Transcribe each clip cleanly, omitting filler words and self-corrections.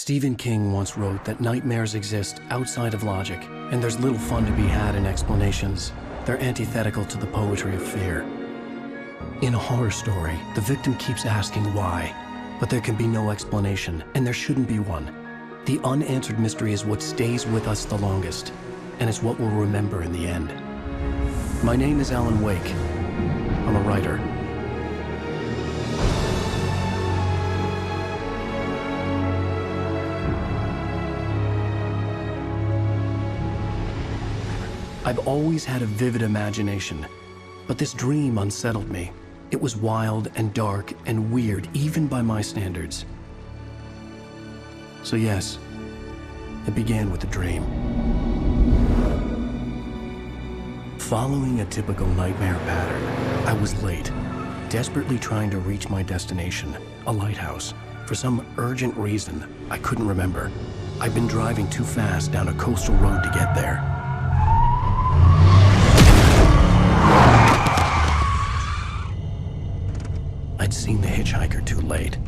Stephen King once wrote that nightmares exist outside of logic, and there's little fun to be had in explanations. They're antithetical to the poetry of fear. In a horror story, the victim keeps asking why, but there can be no explanation, and there shouldn't be one. The unanswered mystery is what stays with us the longest, and it's what we'll remember in the end. My name is Alan Wake. I'm a writer. I've always had a vivid imagination, but this dream unsettled me. It was wild and dark and weird, even by my standards. So yes, it began with a dream. Following a typical nightmare pattern, I was late, desperately trying to reach my destination, a lighthouse. For some urgent reason, I couldn't remember. I'd been driving too fast down a coastal road to get there. I'd seen the hitchhiker too late.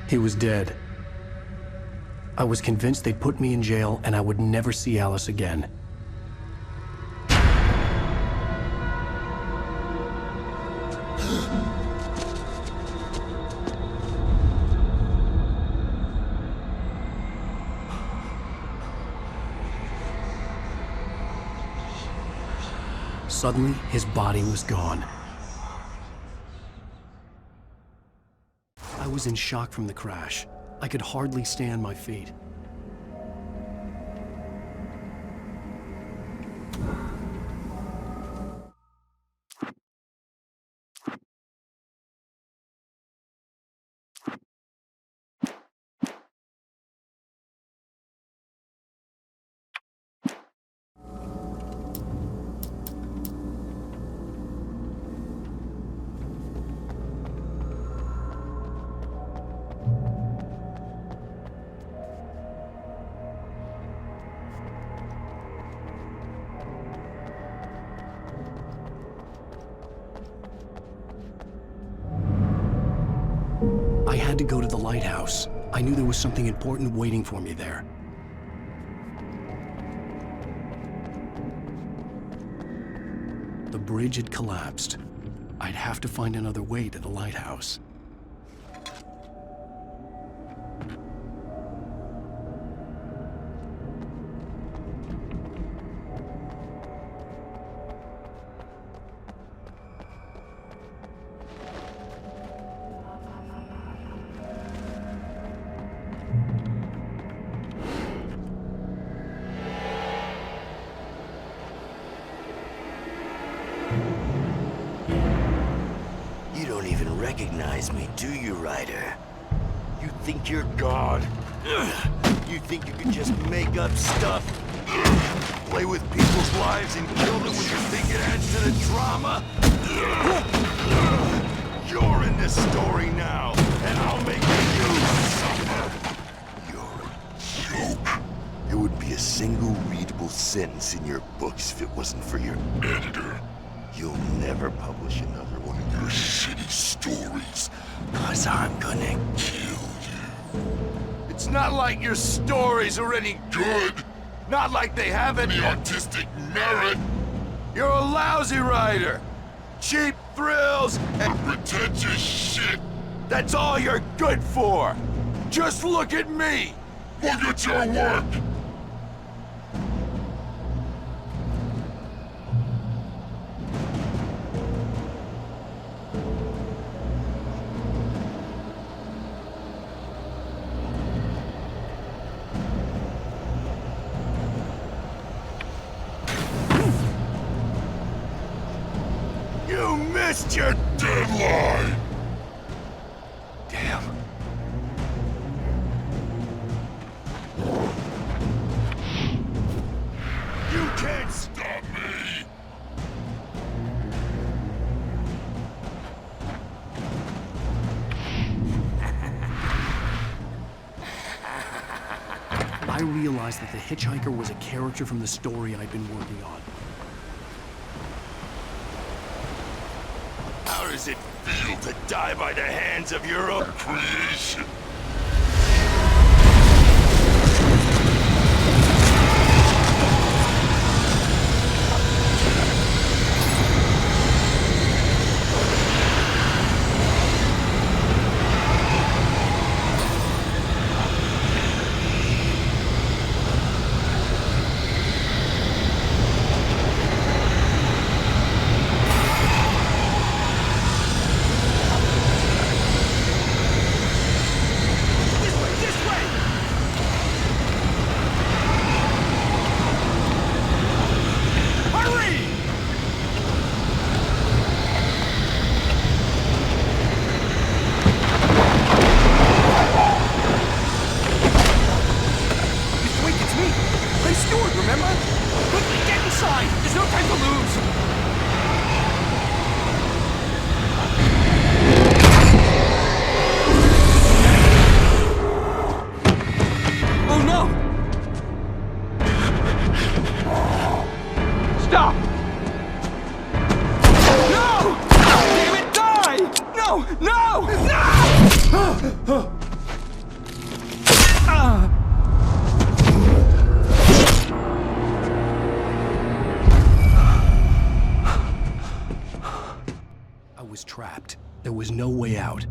He was dead. I was convinced they'd put me in jail and I would never see Alice again. Suddenly, his body was gone. I was in shock from the crash. I could hardly stay on my feet. I had to go to the lighthouse. I knew there was something important waiting for me there. The bridge had collapsed. I'd have to find another way to the lighthouse. You don't even recognize me, do you, Ryder? You think you're God? You think you can just make up stuff? Play with people's lives and kill them when you think it adds to the drama? You're in this story now, and I'll make you suffer. You're a joke. There would be a single readable sentence in your books if it wasn't for your editor. You'll never publish another one of your shitty stories, 'cause I'm gonna kill you. It's not like your stories are any good. Not like they have any artistic merit. You're a lousy writer. Cheap thrills and pretentious shit. That's all you're good for. Just look at me. Look at your work. You missed your deadline! Damn. You can't stop me! I realized that the hitchhiker was a character from the story I'd been working on. does it feel to die by the hands of your own creation? I was trapped. There was no way out.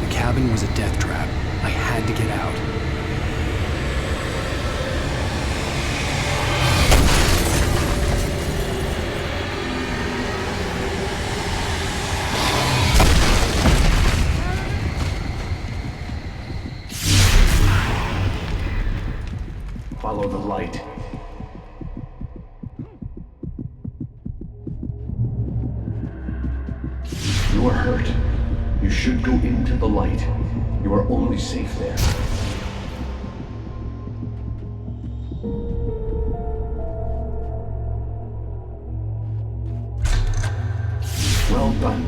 The cabin was a death trap. I had to get out. Follow the light. You are hurt. You should go into the light. You are only safe there. Well done.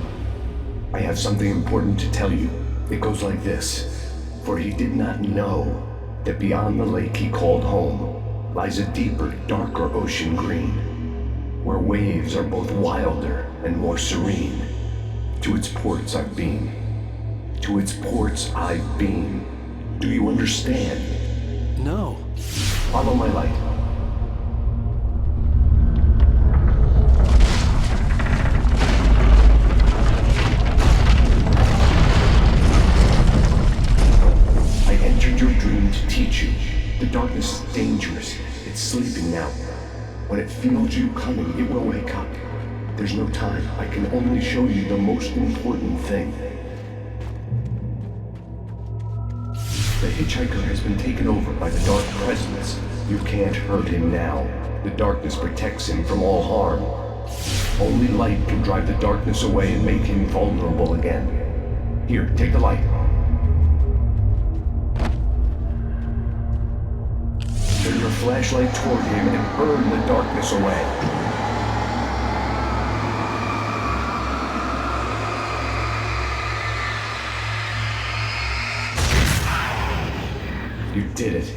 I have something important to tell you. It goes like this. For he did not know that beyond the lake he called home lies a deeper, darker ocean green, where waves are both wilder and more serene. To its ports I've been. To its ports I've been. Do you understand? No. Follow my light. I entered your dream to teach you. The darkness is dangerous. It's sleeping now. When it feels you coming, it will wake up. There's no time. I can only show you the most important thing. The hitchhiker has been taken over by the dark presence. You can't hurt him now. The darkness protects him from all harm. Only light can drive the darkness away and make him vulnerable again. Here, take the light. Turn your flashlight toward him and burn the darkness away. You did it.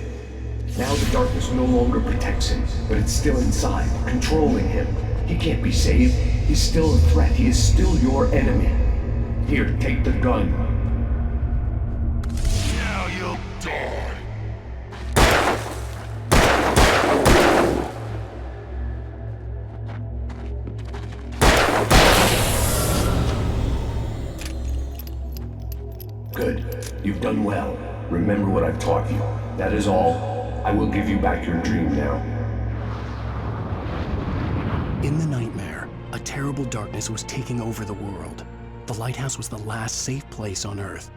Now the darkness no longer protects him, but it's still inside, controlling him. He can't be saved. He's still a threat. He is still your enemy. Here, take the gun. Now you'll die. Good. You've done well. Remember what I've taught you. That is all. I will give you back your dream now. In the nightmare, a terrible darkness was taking over the world. The lighthouse was the last safe place on Earth.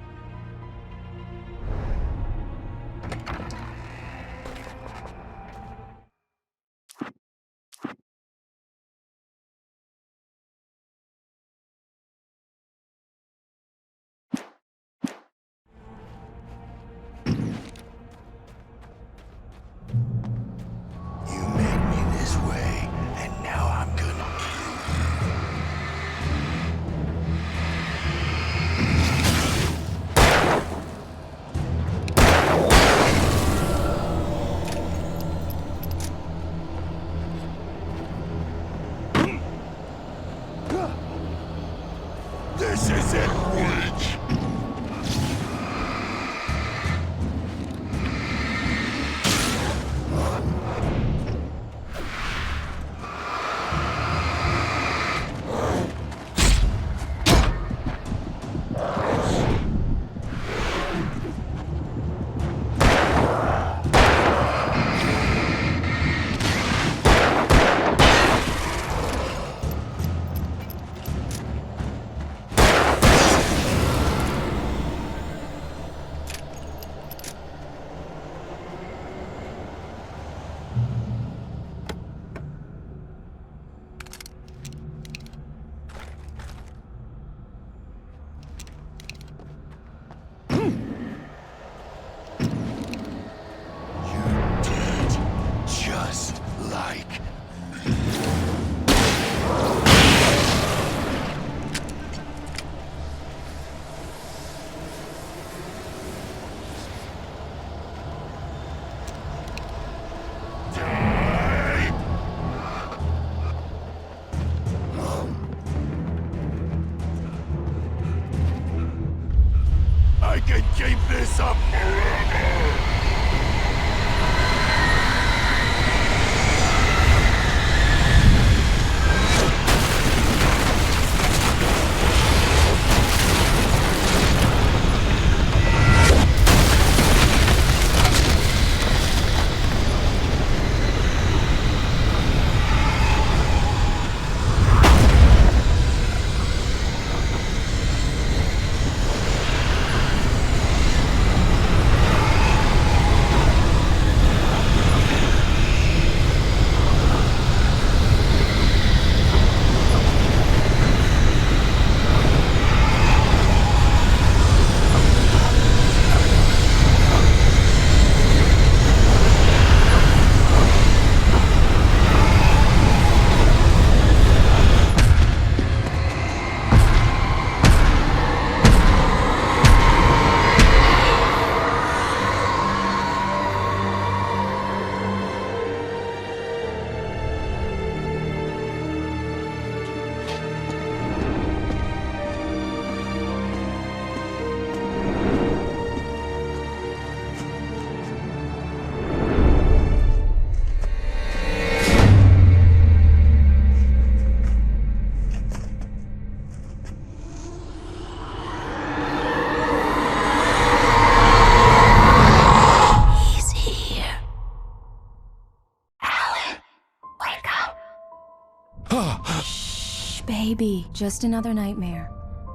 Baby, just another nightmare.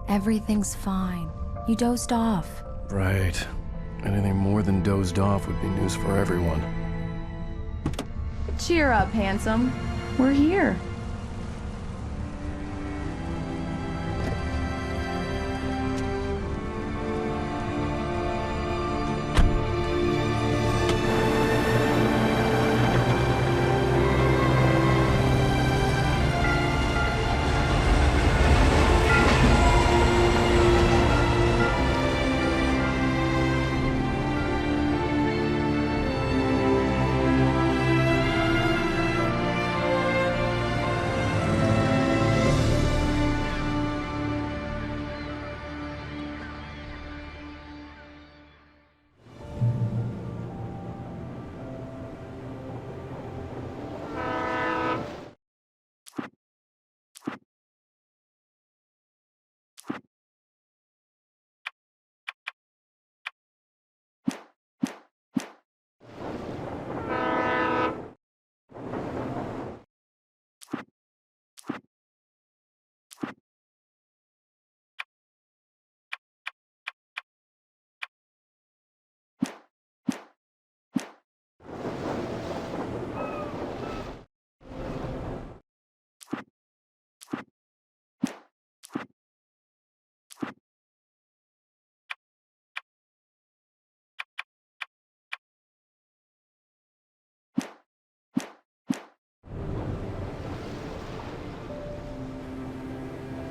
Everything's fine. You dozed off. Right. Anything more than dozed off would be news for everyone. Cheer up, handsome. We're here.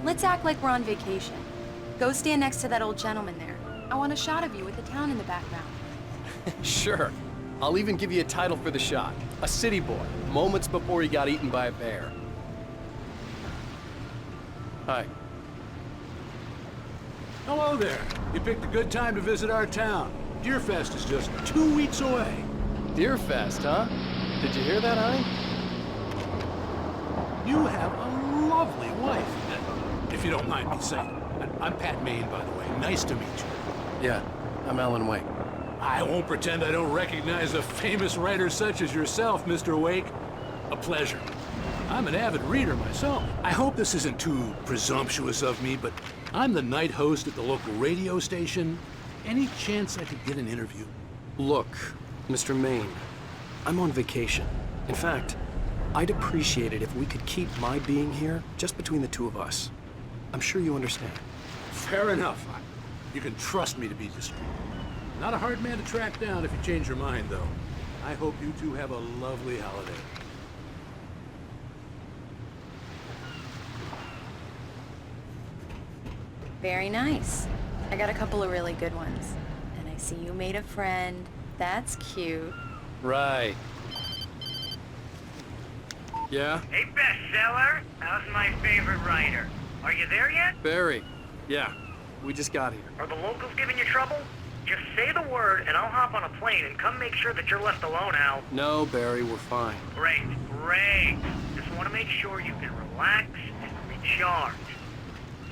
Let's act like we're on vacation. Go stand next to that old gentleman there. I want a shot of you with the town in the background. Sure. I'll even give you a title for the shot. A city boy, moments before he got eaten by a bear. Hi. Hello there. You picked a good time to visit our town. Deerfest is just 2 weeks away. Deerfest, huh? Did you hear that, honey? You have a lovely wife, if you don't mind me saying. I'm Pat Maine, by the way. Nice to meet you. Yeah, I'm Alan Wake. I won't pretend I don't recognize a famous writer such as yourself, Mr. Wake. A pleasure. I'm an avid reader myself. I hope this isn't too presumptuous of me, but I'm the night host at the local radio station. Any chance I could get an interview? Look, Mr. Maine, I'm on vacation. In fact, I'd appreciate it if we could keep my being here just between the two of us. I'm sure you understand. Fair enough. You can trust me to be discreet. Not a hard man to track down if you change your mind, though. I hope you two have a lovely holiday. Very nice. I got a couple of really good ones. And I see you made a friend. That's cute. Right. Yeah? Hey, bestseller. How's my favorite writer? Are you there yet? Barry. Yeah, we just got here. Are the locals giving you trouble? Just say the word and I'll hop on a plane and come make sure that you're left alone, Al. No, Barry, we're fine. Great, great. Just want to make sure you can relax and recharge.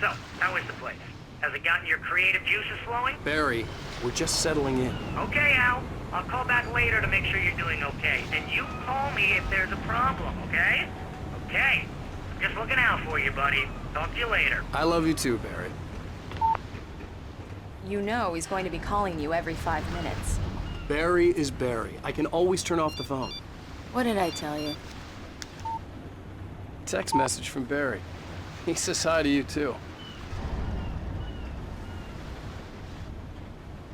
So, how is the place? Has it gotten your creative juices flowing? Barry, we're just settling in. Okay, Al. I'll call back later to make sure you're doing okay. And you call me if there's a problem, okay? Okay. I'm just looking out for you, buddy. Talk to you later. I love you too, Barry. You know he's going to be calling you every 5 minutes. Barry is Barry. I can always turn off the phone. What did I tell you? Text message from Barry. He says hi to you too.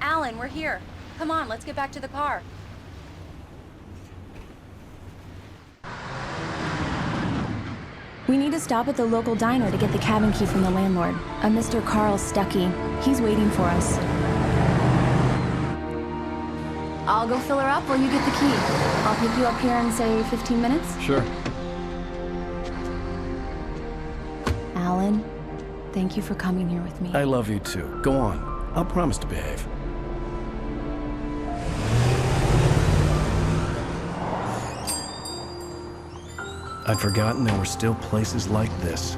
Alan, we're here. Come on, let's get back to the car. We need to stop at the local diner to get the cabin key from the landlord, a Mr. Carl Stuckey. He's waiting for us. I'll go fill her up while you get the key. I'll pick you up here in, say, 15 minutes? Sure. Alan, thank you for coming here with me. I love you too. Go on. I'll promise to behave. I'd forgotten there were still places like this.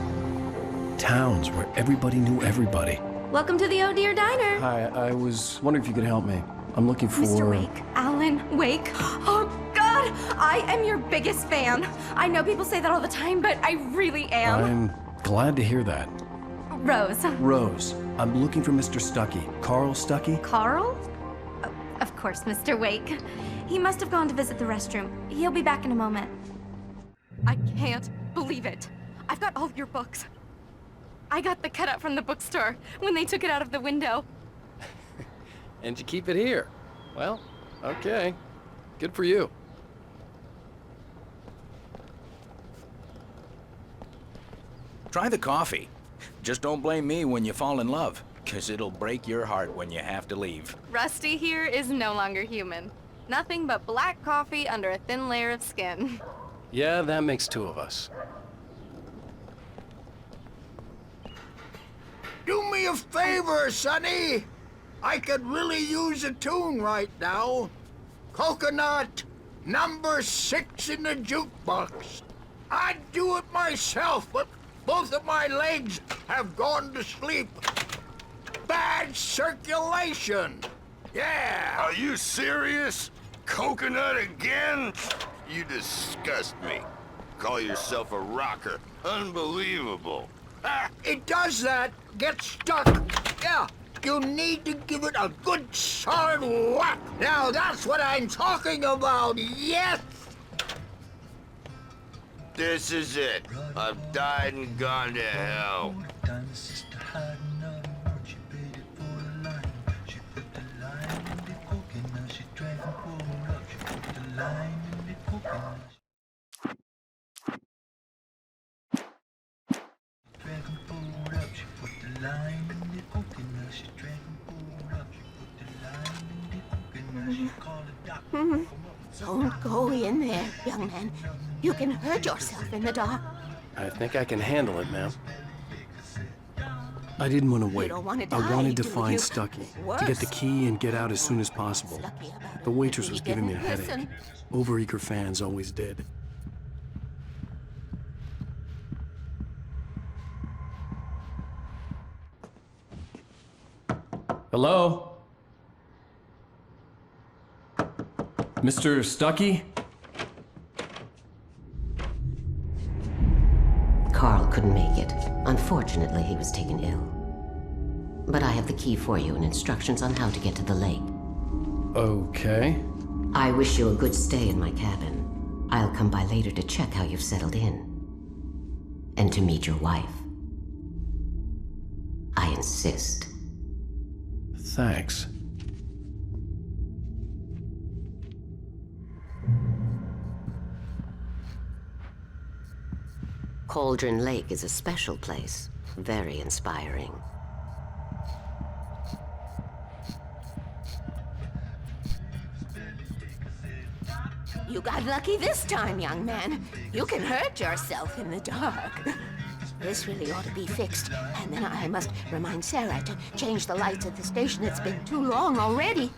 Towns where everybody knew everybody. Welcome to the Oh Dear Diner. Hi, I was wondering if you could help me. I'm looking for... Mr. Wake. Alan Wake. Oh, God! I am your biggest fan. I know people say that all the time, but I really am. I'm Glad to hear that. Rose. Rose, I'm looking for Mr. Stuckey. Carl Stuckey? Carl? Of course, Mr. Wake. He must have gone to visit the restroom. He'll be back in a moment. I can't believe it. I've got all your books. I got the cutout from the bookstore when they took it out of the window. And you keep it here. Well, okay. Good for you. Try the coffee. Just don't blame me when you fall in love, 'cause it'll break your heart when you have to leave. Rusty here is no longer human. Nothing but black coffee under a thin layer of skin. Yeah, that makes two of us. Do me a favor, Sonny. I could really use a tune right now. Coconut, number 6 in the jukebox. I'd do it myself, but both of my legs have gone to sleep. Bad circulation. Yeah. Are you serious? Coconut again? You disgust me. Call yourself a rocker. Unbelievable. Ah, it does that. Get stuck. Yeah. You need to give it a good solid whack. Now that's what I'm talking about. Yes. This is it. I've died and gone to hell. Don't go in there, young man. You can hurt yourself in the dark. I think I can handle it, ma'am. I didn't want to wait. don't wanna I die, wanted to do find you? Stuckey, to Worse. get the key and get out as soon as possible. The waitress was giving me a headache. Listen. Overeager fans always did. Hello? Mr. Stuckey? Carl couldn't make it. Unfortunately, he was taken ill. But I have the key for you and instructions on how to get to the lake. Okay. I wish you a good stay in my cabin. I'll come by later to check how you've settled in. And to meet your wife. I insist. Thanks. Cauldron Lake is a special place. Very inspiring. You got lucky this time, young man. You can hurt yourself in the dark. This really ought to be fixed. And then I must remind Sarah to change the lights at the station. It's been too long already.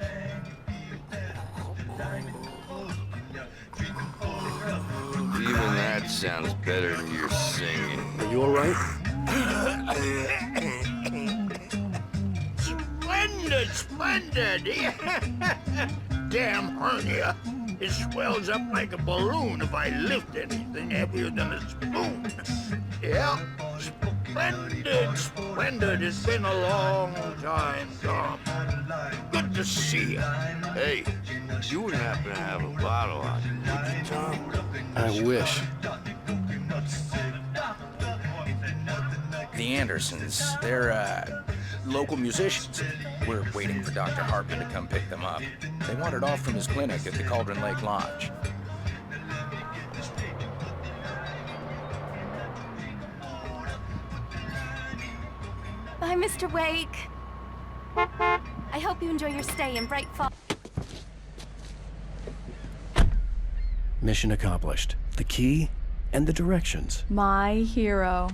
Even that sounds better than your singing. Are you all right? Splendid, splendid. Damn hernia. It swells up like a balloon if I lift anything heavier than a spoon. Yeah, splendid, splendid. It's been a long time, Tom. Good to see you. Hey, you wouldn't happen to have a bottle on you, would you, Tom? I wish. The Andersons, they're, local musicians. We're waiting for Dr. Hartman to come pick them up. They wandered off from his clinic at the Cauldron Lake Lodge. Bye, Mr. Wake. I hope you enjoy your stay in Bright Falls. Mission accomplished. The key and the directions. My hero.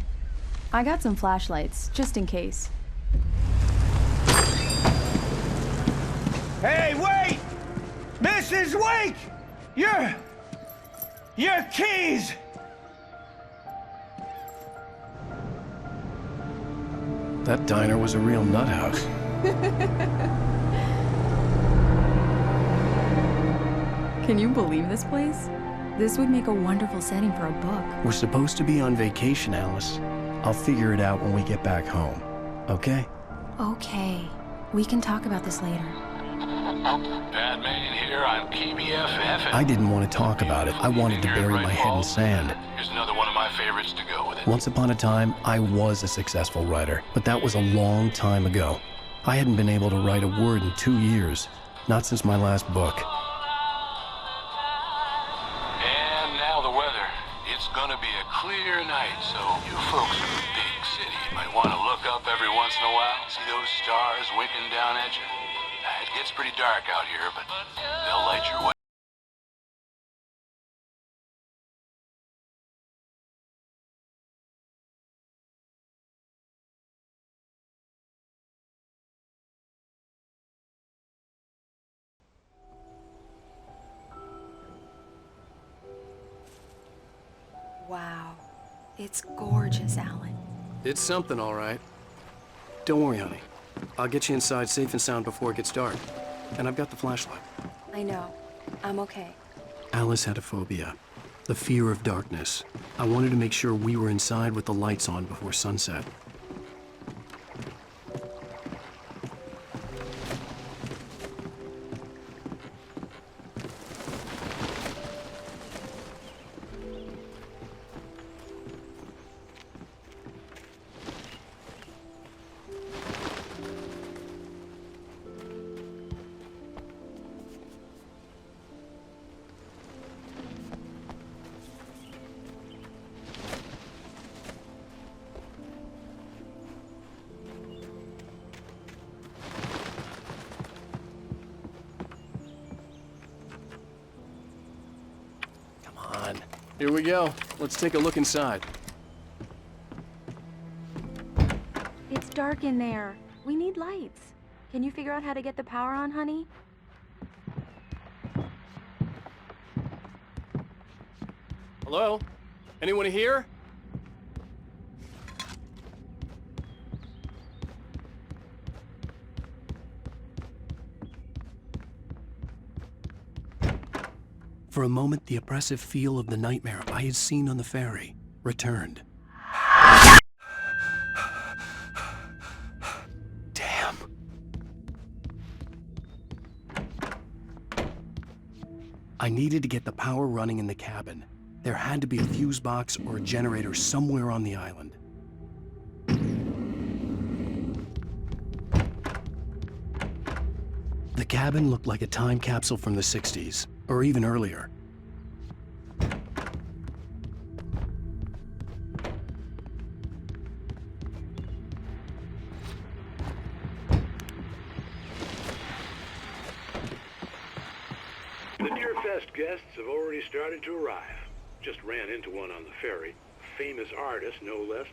I got some flashlights, just in case. Hey, wait! Mrs. Wake! Your keys! That diner was a real nut house. Can you believe this place? This would make a wonderful setting for a book. We're supposed to be on vacation, Alice. I'll figure it out when we get back home. Okay? Okay. We can talk about this later. Pat Main here on KBFF. I didn't want to talk about it. I wanted to bury my head in sand. Here's another one of my favorites to go with it. Once upon a time, I was a successful writer, but that was a long time ago. I hadn't been able to write a word in 2 years, not since my last book. And now the weather. It's gonna be a clear night, so you folks in the big city might want to look up every once in a while, see those stars winking down at you. It gets pretty dark out here, but they'll light your way. Wow. It's gorgeous, Alan. It's something, all right. Don't worry, honey. I'll get you inside safe and sound before it gets dark. And I've got the flashlight. I know. I'm okay. Alice had a phobia, the fear of darkness. I wanted to make sure we were inside with the lights on before sunset. Here we go. Let's take a look inside. It's dark in there. We need lights. Can you figure out how to get the power on, honey? Hello? Anyone here? For a moment, the oppressive feel of the nightmare I had seen on the ferry returned. Damn. I needed to get the power running in the cabin. There had to be a fuse box or a generator somewhere on the island. The cabin looked like a time capsule from the 60s, or even earlier. The Deerfest guests have already started to arrive. Just ran into one on the ferry. Famous artist, no less.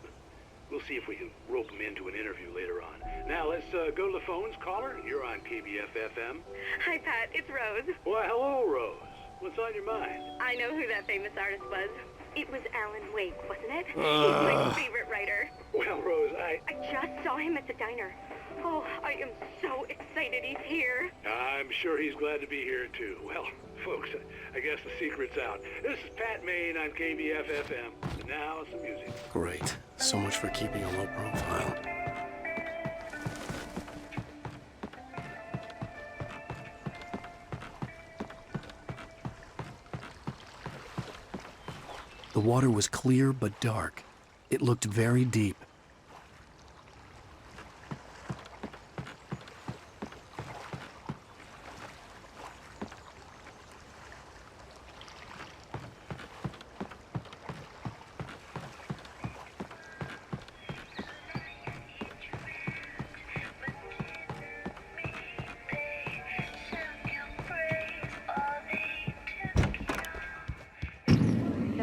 We'll see if we can rope him into an interview later on. Now, let's go to the phones. Caller, you're on KBF-FM. Hi, Pat. It's Rose. Why, hello, Rose. What's on your mind? I know who that famous artist was. It was Alan Wake, wasn't it? He's my favorite writer. Well, Rose, I just saw him at the diner. Oh, I am so excited he's here. I'm sure he's glad to be here, too. Well, folks, I guess the secret's out. This is Pat Main on KBF-FM. And now, some music. Great. So much for keeping a low profile. The water was clear but dark. It looked very deep.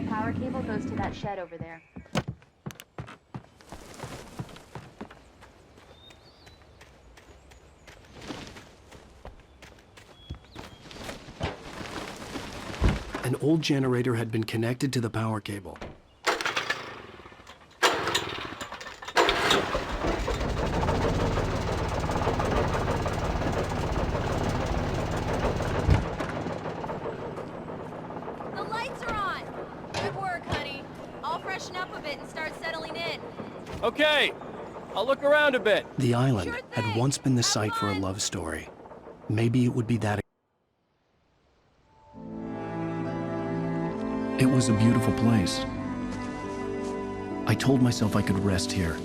Power cable goes to that shed over there. An old generator had been connected to the power cable. The lights are on! Good work, honey. I'll freshen up a bit and start settling in. Okay, I'll look around a bit. The island had once been the site for a love story. Maybe it would be that. It was a beautiful place. I told myself I could rest here,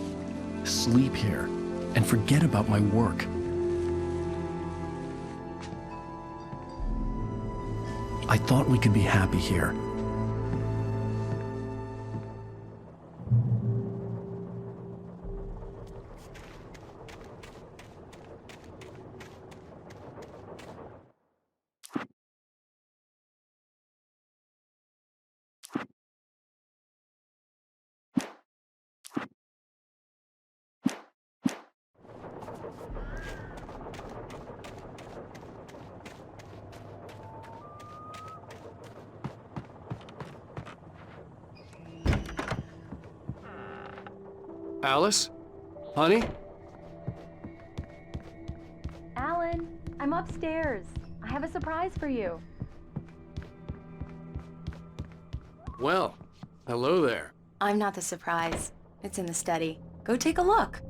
sleep here, and forget about my work. I thought we could be happy here. Alice? Honey? Alan, I'm upstairs. I have a surprise for you. Well, hello there. I'm not the surprise. It's in the study. Go take a look.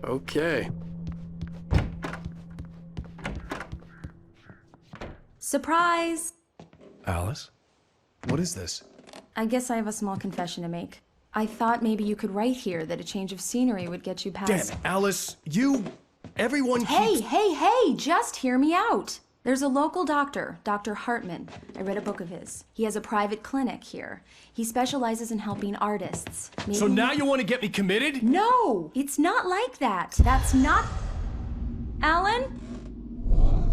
Okay. Surprise! Alice? What is this? I guess I have a small confession to make. I thought maybe you could write here that a change of scenery would get you past... Damn it, Alice, everyone Hey, keeps... just hear me out. There's a local doctor, Dr. Hartman. I read a book of his. He has a private clinic here. He specializes in helping artists. Maybe... So now you want to get me committed? No, it's not like that. That's not... Alan?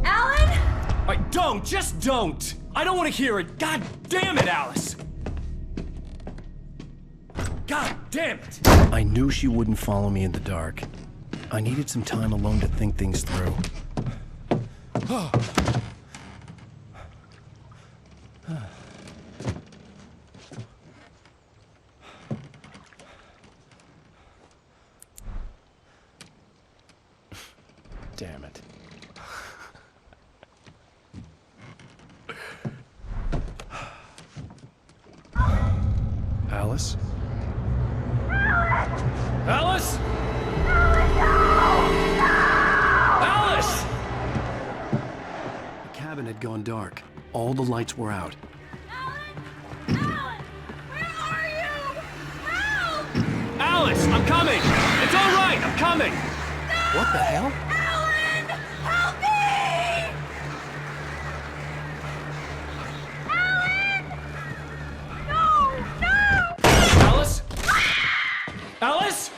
Alan? Just don't! I don't want to hear it! God damn it, Alice! God damn it! I knew she wouldn't follow me in the dark. I needed some time alone to think things through. Damn it. Alice? Alice? Alice! The cabin had gone dark. All the lights were out. Alice, I'm coming! It's all right, I'm coming! What the hell? Alan! Help me! Alan! No! Alice? Alice?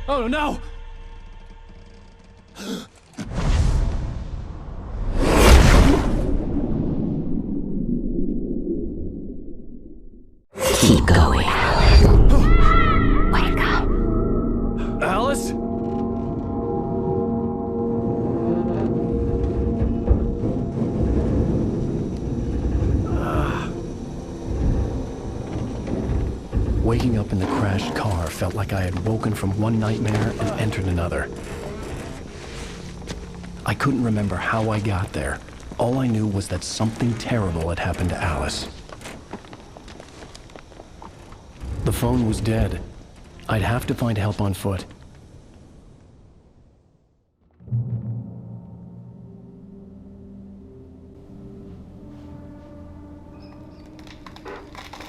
Oh no! Keep going. Wake up. Alice? Waking up in the crashed car felt like I had woken from one nightmare and entered another. I couldn't remember how I got there. All I knew was that something terrible had happened to Alice. The phone was dead. I'd have to find help on foot.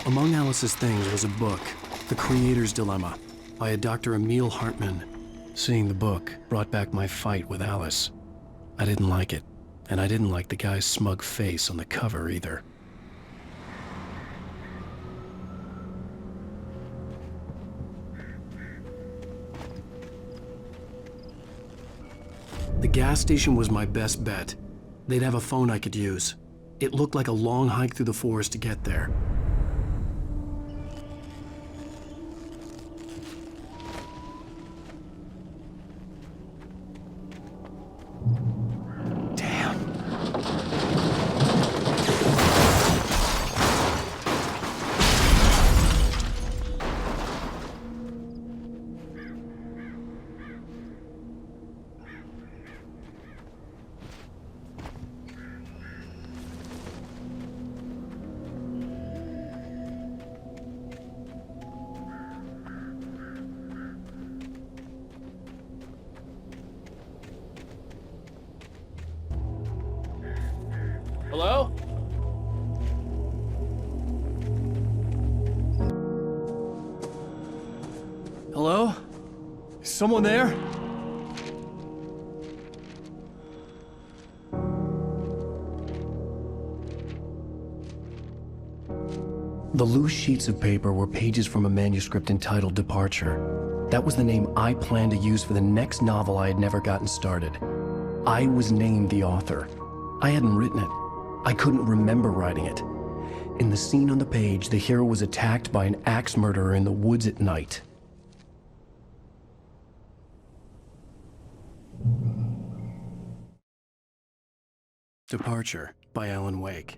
Among Alice's things was a book, The Creator's Dilemma, by a Dr. Emil Hartman. Seeing the book brought back my fight with Alice. I didn't like it, and I didn't like the guy's smug face on the cover either. The gas station was my best bet. They'd have a phone I could use. It looked like a long hike through the forest to get there. Hello? Hello? Is someone there? The loose sheets of paper were pages from a manuscript entitled Departure. That was the name I planned to use for the next novel I had never gotten started. I was named the author. I hadn't written it. I couldn't remember writing it. In the scene on the page, the hero was attacked by an axe murderer in the woods at night. Departure by Alan Wake.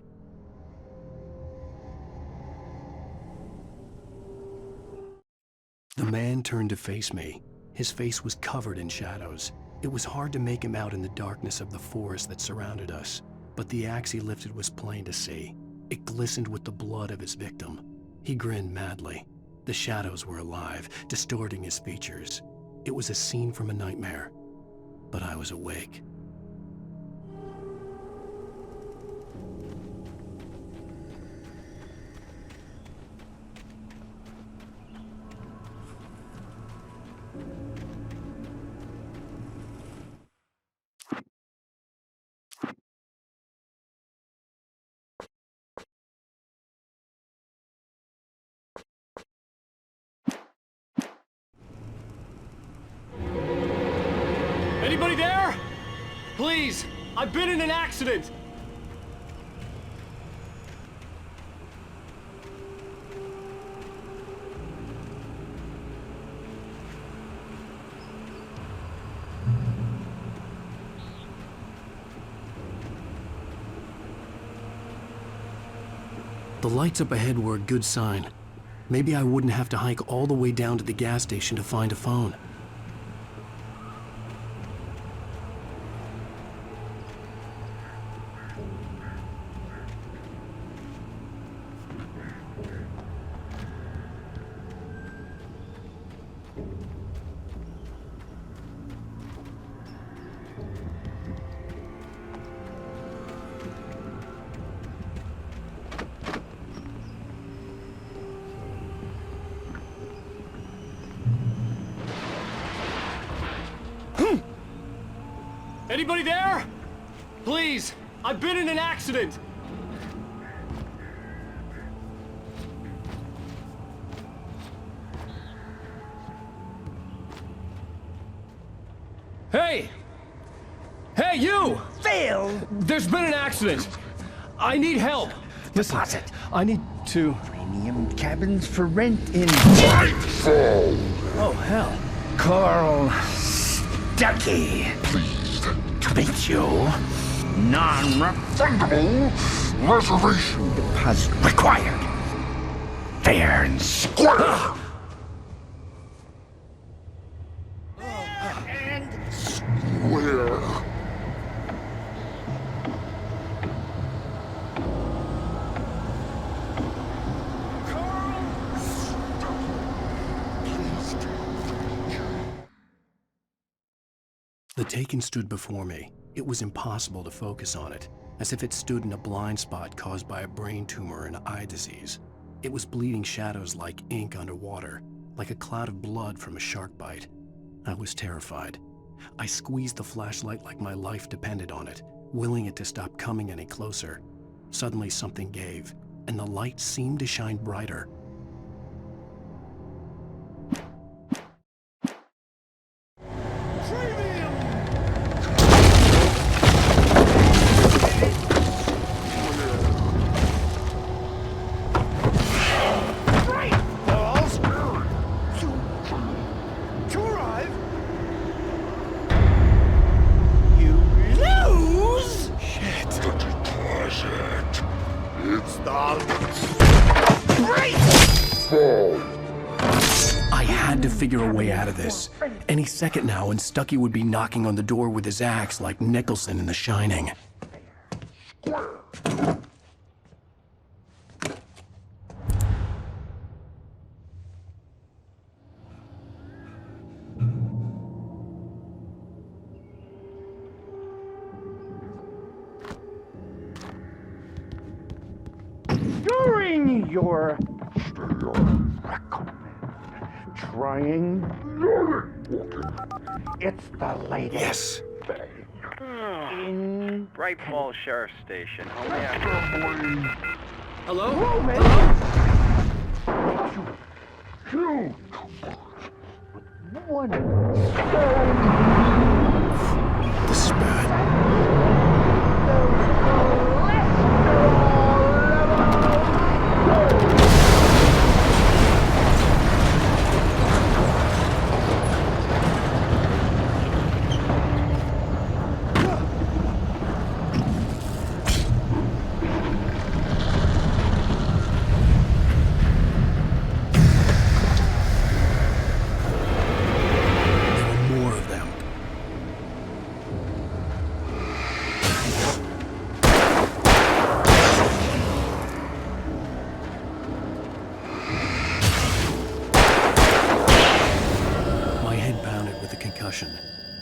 The man turned to face me. His face was covered in shadows. It was hard to make him out in the darkness of the forest that surrounded us, but the axe he lifted was plain to see. It glistened with the blood of his victim. He grinned madly. The shadows were alive, distorting his features. It was a scene from a nightmare, but I was awake. Anybody there? Please, I've been in an accident. The lights up ahead were a good sign. Maybe I wouldn't have to hike all the way down to the gas station to find a phone. Anybody there? Please, I've been in an accident. Hey! Hey, you! Phil! There's been an accident. I need help. Deposit. I need to... Premium cabins for rent in... Oh, hell. Carl Stuckey. Pleased to meet you. Non-refundable reservation deposit required. Fair and square. And square. The Taken stood before me. It was impossible to focus on it, as if it stood in a blind spot caused by a brain tumor and eye disease. It was bleeding shadows like ink underwater, like a cloud of blood from a shark bite. I was terrified. I squeezed the flashlight like my life depended on it, willing it to stop coming any closer. Suddenly something gave, and the light seemed to shine brighter. I had to figure a way out of this. Any second now, and Stuckey would be knocking on the door with his axe like Nicholson in The Shining. Your recommend. Trying. It's the latest. Yes. In Bright Falls Sheriff Station. Hello? Two. One. This is bad.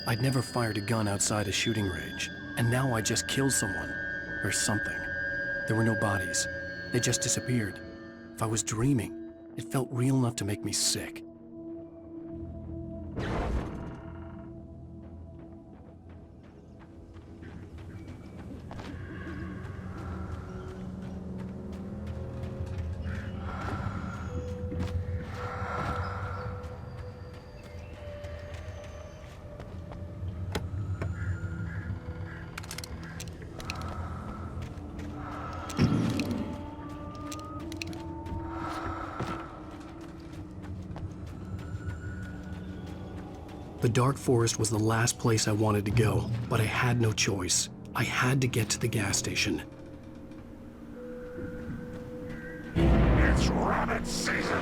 I'd never fired a gun outside a shooting range, and now I just killed someone. Or something. There were no bodies. They just disappeared. If I was dreaming, it felt real enough to make me sick. The dark forest was the last place I wanted to go, but I had no choice. I had to get to the gas station. It's rabbit season!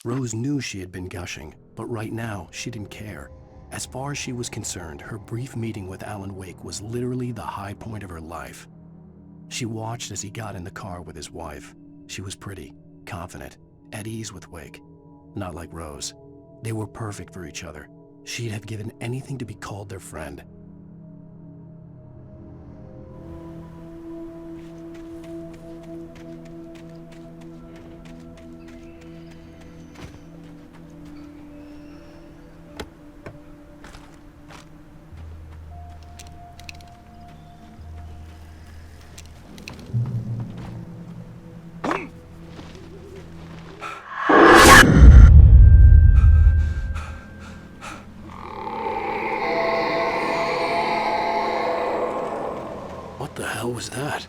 Rose knew she had been gushing, but right now, she didn't care. As far as she was concerned, her brief meeting with Alan Wake was literally the high point of her life. She watched as he got in the car with his wife. She was pretty, confident, at ease with Wake. Not like Rose. They were perfect for each other. She'd have given anything to be called their friend. What the hell was that?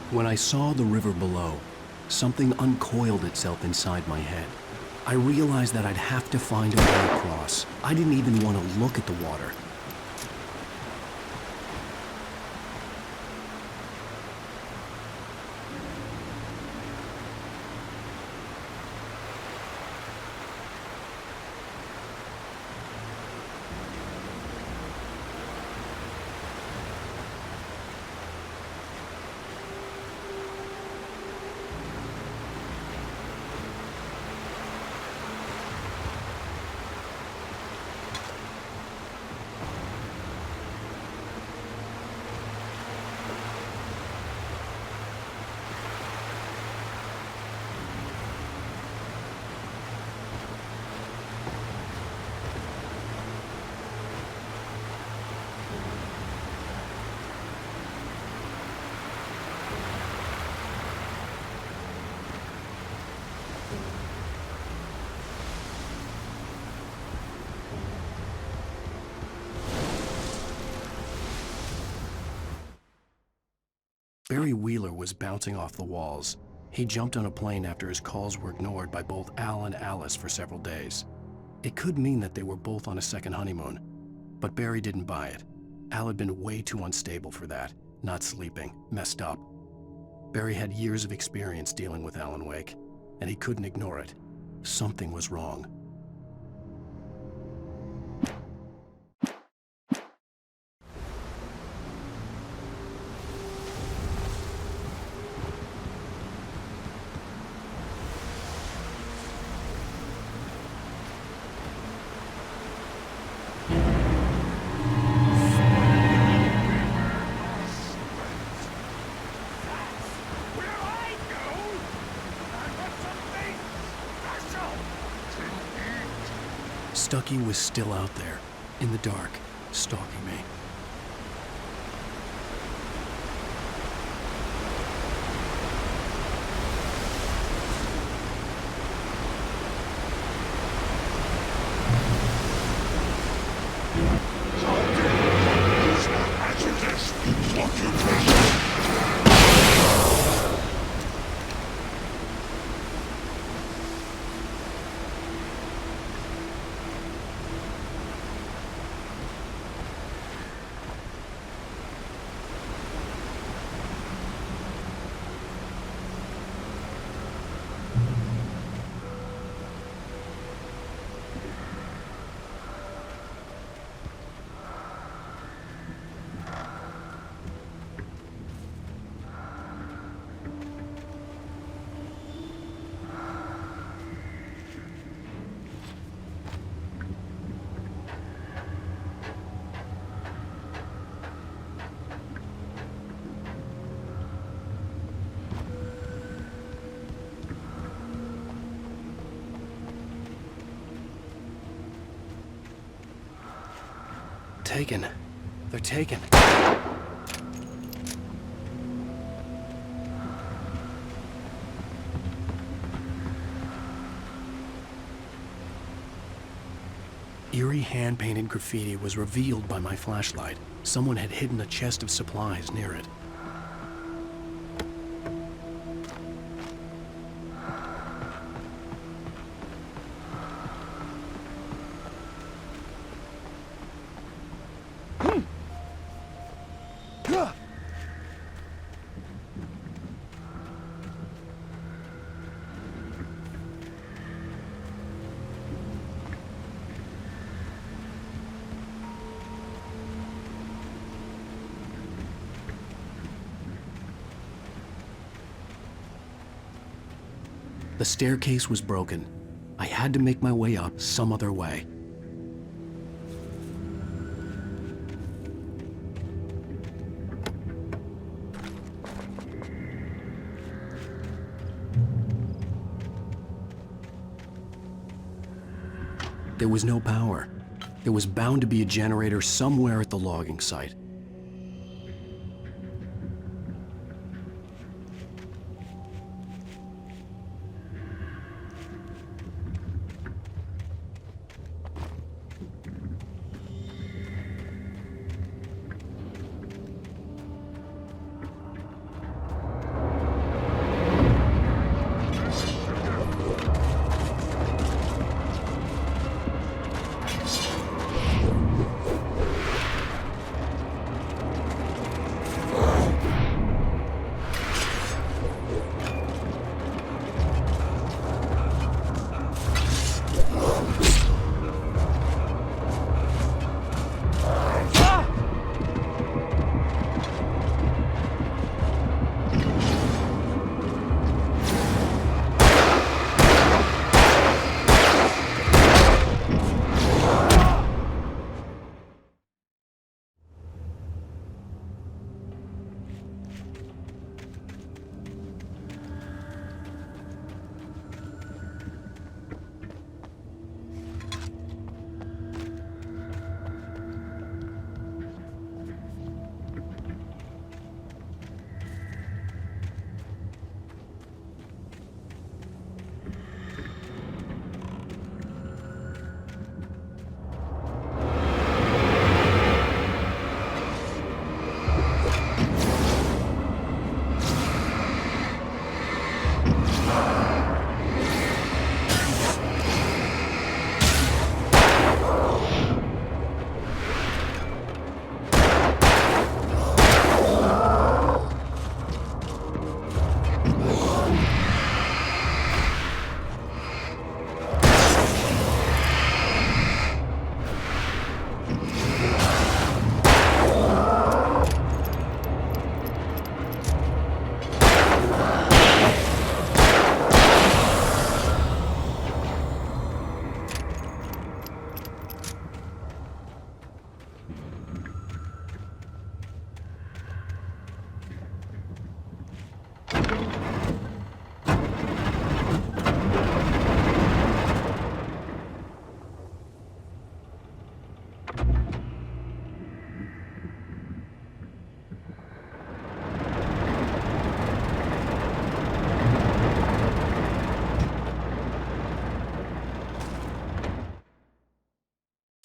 When I saw the river below, something uncoiled itself inside my head. I realized that I'd have to find a way across. I didn't even want to look at the water. Barry Wheeler was bouncing off the walls. He jumped on a plane after his calls were ignored by both Al and Alice for several days. It could mean that they were both on a second honeymoon, but Barry didn't buy it. Al had been way too unstable for that, not sleeping, messed up. Barry had years of experience dealing with Alan Wake, and he couldn't ignore it. Something was wrong. Stucky was still out there, in the dark, stalking me. Taken. They're taken. Eerie hand-painted graffiti was revealed by my flashlight. Someone had hidden a chest of supplies near it. The staircase was broken. I had to make my way up some other way. There was no power. There was bound to be a generator somewhere at the logging site.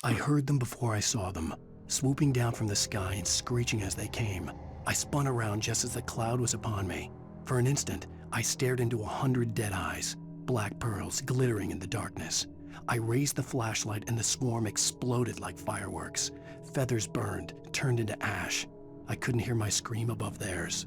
I heard them before I saw them, swooping down from the sky and screeching as they came. I spun around just as the cloud was upon me. For an instant, I stared into 100 dead eyes, black pearls glittering in the darkness. I raised the flashlight and the swarm exploded like fireworks. Feathers burned, turned into ash. I couldn't hear my scream above theirs.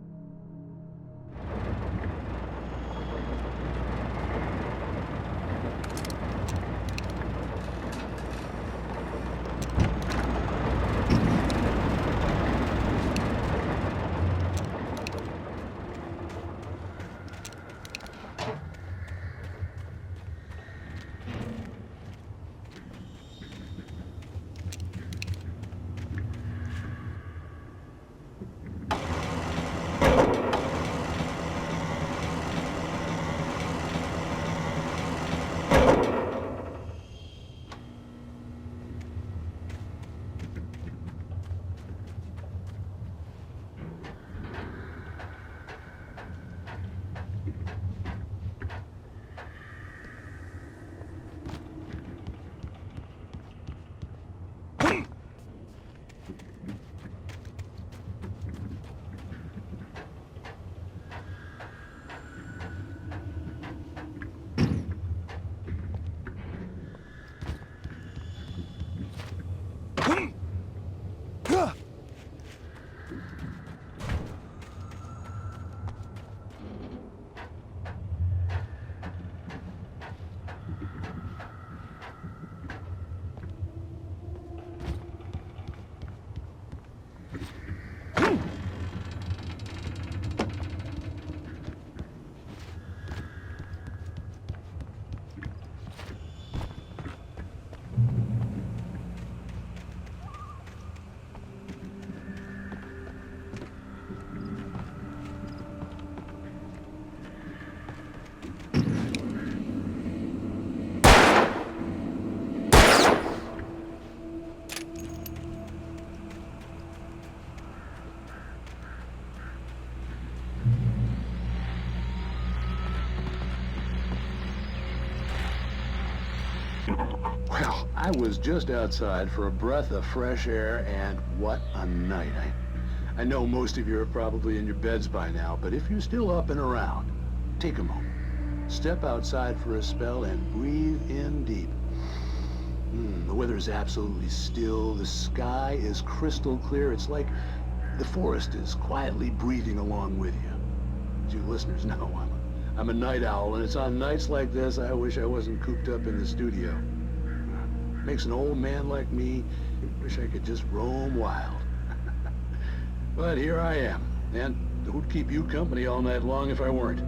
Well, I was just outside for a breath of fresh air, and what a night. I know most of you are probably in your beds by now, but if you're still up and around, take a moment. Step outside for a spell and breathe in deep. The weather is absolutely still. The sky is crystal clear. It's like the forest is quietly breathing along with you. As you listeners know, I'm a night owl, and it's on nights like this I wish I wasn't cooped up in the studio. Makes an old man like me wish I could just roam wild. But here I am, and who'd keep you company all night long if I weren't?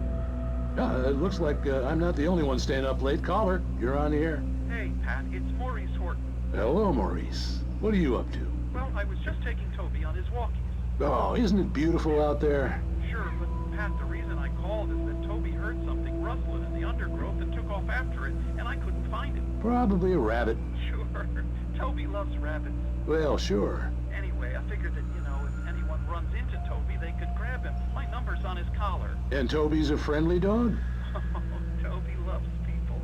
It looks like I'm not the only one staying up late. Caller, you're on the air. Hey, Pat, it's Maurice Horton. Hello, Maurice. What are you up to? Well, I was just taking Toby on his walkies. Oh, isn't it beautiful out there? Sure, but Pat, the reason I called is that Toby heard something rustling in the undergrowth and took off after it, and I couldn't find it. Probably a rabbit. Sure. Toby loves rabbits. Well, sure. Anyway, I figured that, if anyone runs into Toby, they could grab him. My number's on his collar. And Toby's a friendly dog? Oh, Toby loves people.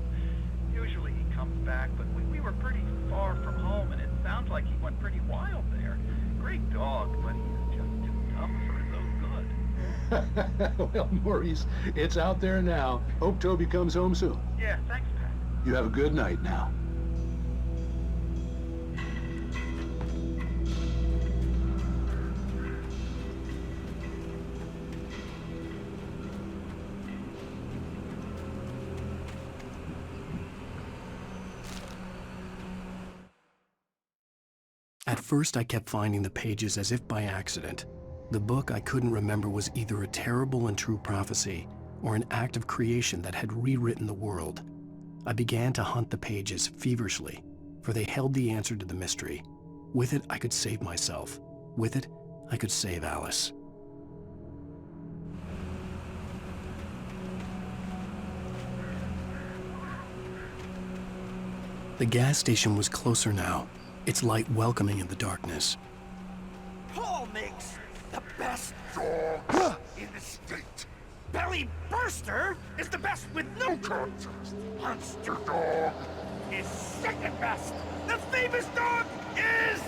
Usually he comes back, but we were pretty far from home, and it sounds like he went pretty wild there. Great dog, but he's just too dumb for his own good. Well, Maurice, it's out there now. Hope Toby comes home soon. Yeah, thanks, Pat. You have a good night now. At first, I kept finding the pages as if by accident. The book I couldn't remember was either a terrible and true prophecy or an act of creation that had rewritten the world. I began to hunt the pages feverishly, for they held the answer to the mystery. With it, I could save myself. With it, I could save Alice. The gas station was closer now, its light welcoming in the darkness. Paul makes the best dog in the state. Belly Burster is the best with no context. Monster Dog is second. best. The famous dog is...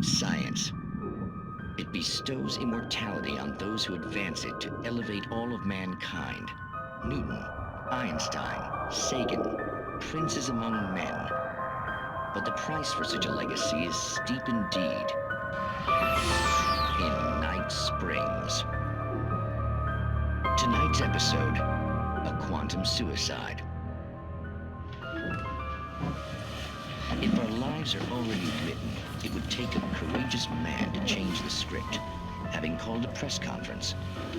Science. It bestows immortality on those who advance it to elevate all of mankind. Newton, Einstein, Sagan, princes among men. But the price for such a legacy is steep indeed. In Night Springs. Tonight's episode, a quantum suicide. If our lives are already written, it would take a courageous man to change the script. Having called a press conference,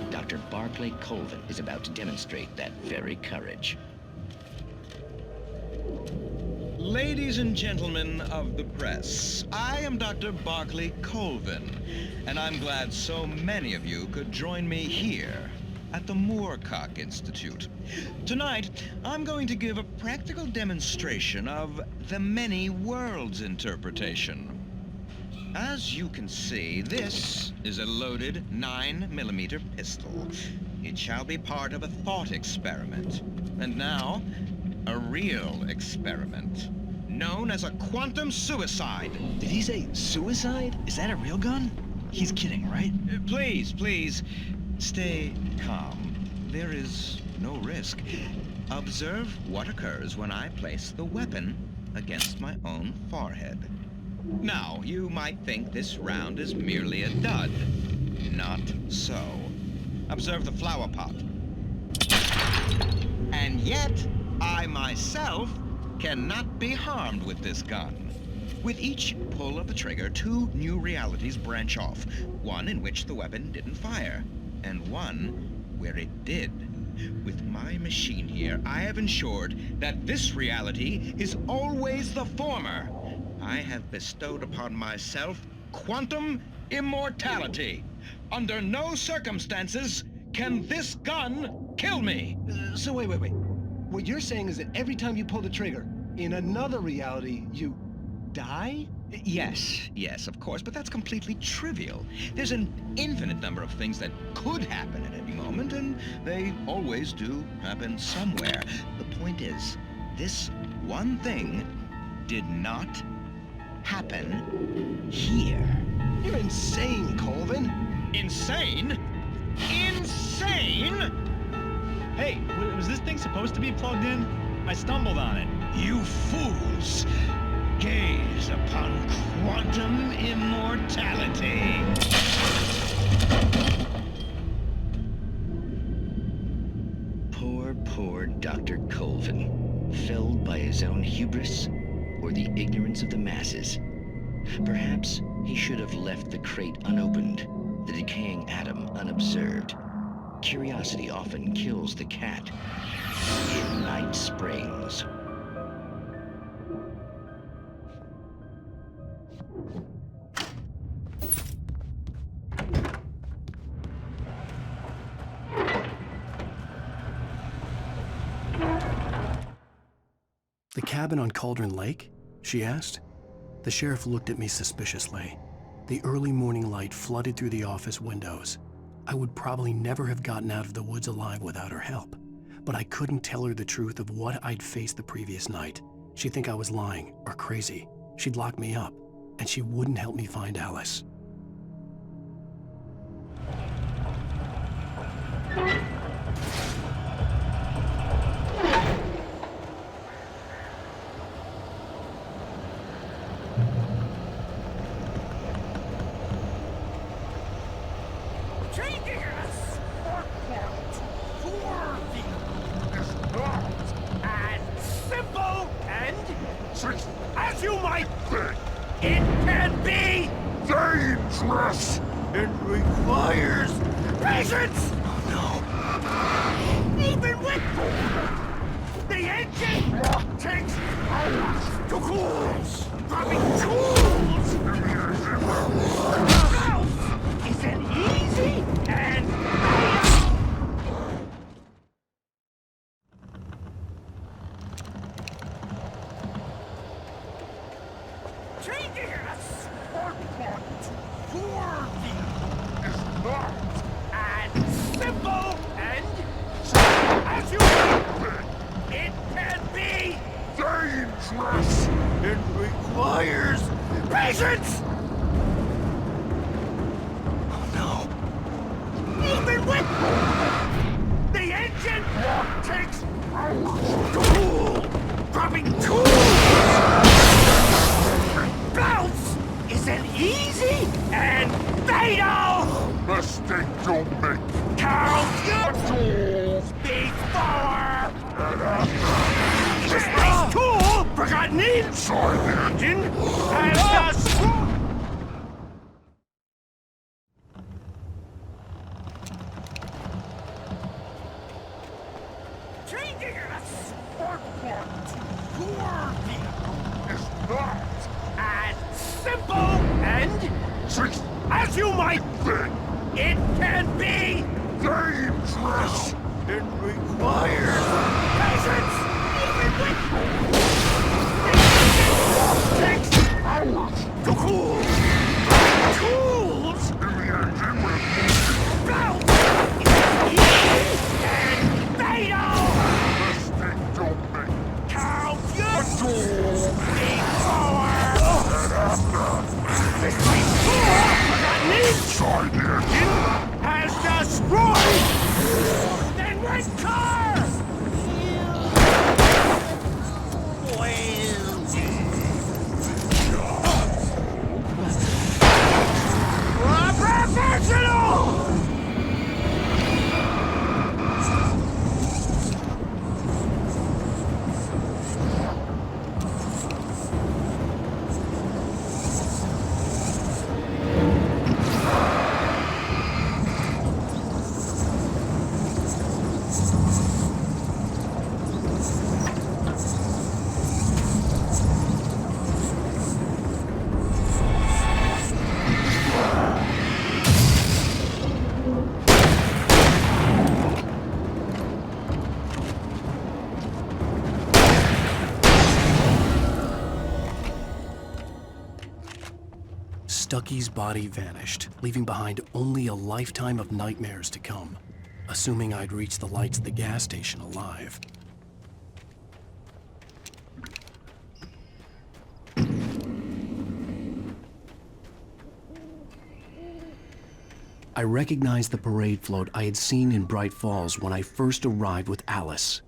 Dr. Barclay Colvin is about to demonstrate that very courage. Ladies and gentlemen of the press, I am Dr. Barclay Colvin, and I'm glad so many of you could join me here at the Moorcock Institute. Tonight, I'm going to give a practical demonstration of the many worlds interpretation. As you can see, this is a loaded 9mm pistol. It shall be part of a thought experiment. And now, a real experiment, known as a quantum suicide. Did he say suicide? Is that a real gun? He's kidding, right? Please, stay calm. There is no risk. Observe what occurs when I place the weapon against my own forehead. Now, you might think this round is merely a dud. Not so. Observe the flower pot. And yet, I myself cannot be harmed with this gun. With each pull of the trigger, 2 new realities branch off. One in which the weapon didn't fire, and one where it did. With my machine here, I have ensured that this reality is always the former. I have bestowed upon myself quantum immortality. Under no circumstances can this gun kill me. So wait. What you're saying is that every time you pull the trigger, in another reality, you die? Yes, of course, but that's completely trivial. There's an infinite number of things that could happen at any moment, and they always do happen somewhere. The point is, this one thing did not happen here. You're insane, Colvin. Insane? Insane? Hey, was this thing supposed to be plugged in? I stumbled on it. You fools! Gaze upon quantum immortality. Poor Dr. Colvin, felled by his own hubris or the ignorance of the masses. Perhaps he should have left the crate unopened, the decaying atom unobserved. Curiosity often kills the cat in Night Springs. The cabin on Cauldron Lake? She asked. The sheriff looked at me suspiciously. The early morning light flooded through the office windows. I would probably never have gotten out of the woods alive without her help, but I couldn't tell her the truth of what I'd faced the previous night. She'd think I was lying or crazy. She'd lock me up, and she wouldn't help me find Alice. As you might think, it can be dangerous. It requires patience. Oh no. Even with the engine takes hours to cool. Dropping tools isn't easy and it requires patience! Oh no. Even with the engine takes hours to cool. Dropping tools! Bounce isn't easy and fatal! Mistake don't make. Count your tools before and after. This tool forgotten inside the engine has just... Changing a sport part to your vehicle is not as simple and as you might think. It can be dangerous. It requires patience. Even with takes hours to cool. Tools in the engine with bounce is easy and fatal. Mistake don't make. Count your tools before and after. This place tool inside the engine has destroyed. Then red car. Stucky's body vanished, leaving behind only a lifetime of nightmares to come, assuming I'd reach the lights at the gas station alive. I recognized the parade float I had seen in Bright Falls when I first arrived with Alice.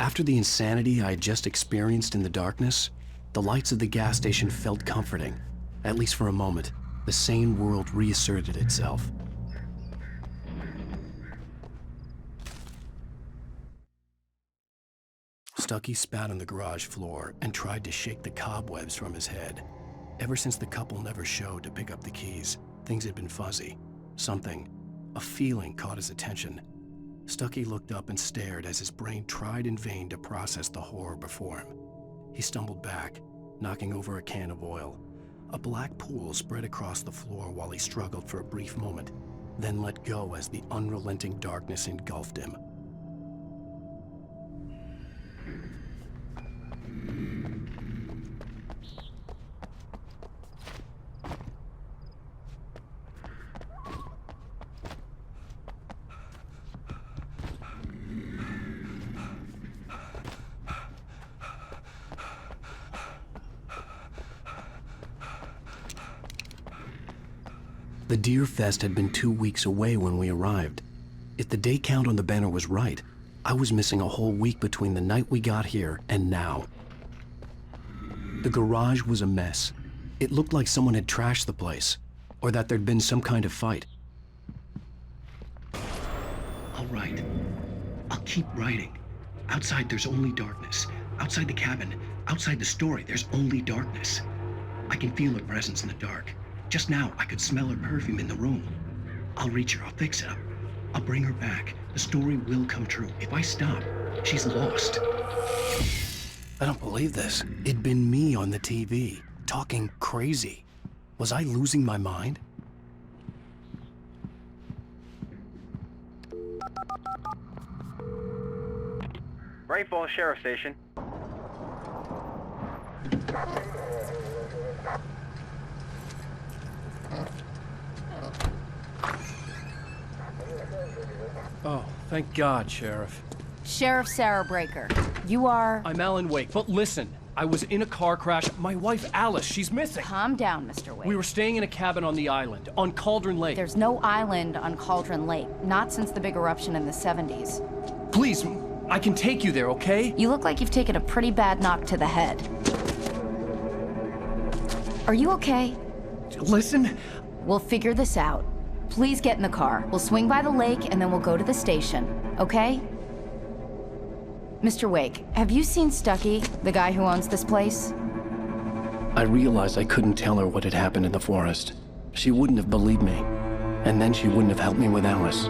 After the insanity I had just experienced in the darkness, the lights of the gas station felt comforting. At least for a moment, the sane world reasserted itself. Stucky spat on the garage floor and tried to shake the cobwebs from his head. Ever since the couple never showed to pick up the keys, things had been fuzzy. Something, a feeling caught his attention. Stucky looked up and stared as his brain tried in vain to process the horror before him. He stumbled back, knocking over a can of oil. A black pool spread across the floor while he struggled for a brief moment, then let go as the unrelenting darkness engulfed him. The Deer Fest had been 2 weeks away when we arrived. If the day count on the banner was right, I was missing a whole week between the night we got here and now. The garage was a mess. It looked like someone had trashed the place, or that there'd been some kind of fight. I'll write. I'll keep writing. Outside there's only darkness. Outside the cabin, outside the story, there's only darkness. I can feel her presence in the dark. Just now, I could smell her perfume in the room. I'll reach her, I'll fix it. I'll bring her back. The story will come true. If I stop, she's lost. I don't believe this. It'd been me on the TV, talking crazy. Was I losing my mind? Bright Falls Sheriff Station. Oh, thank God, Sheriff. Sheriff Sarah Breaker. You are... I'm Alan Wake, but listen. I was in a car crash. My wife, Alice, she's missing. Calm down, Mr. Wake. We were staying in a cabin on the island, on Cauldron Lake. There's no island on Cauldron Lake. Not since the big eruption in the 70s. Please, I can take you there, okay? You look like you've taken a pretty bad knock to the head. Are you okay? Listen. We'll figure this out. Please get in the car. We'll swing by the lake and then we'll go to the station, okay? Mr. Wake, have you seen Stucky, the guy who owns this place? I realized I couldn't tell her what had happened in the forest. She wouldn't have believed me. And then she wouldn't have helped me with Alice.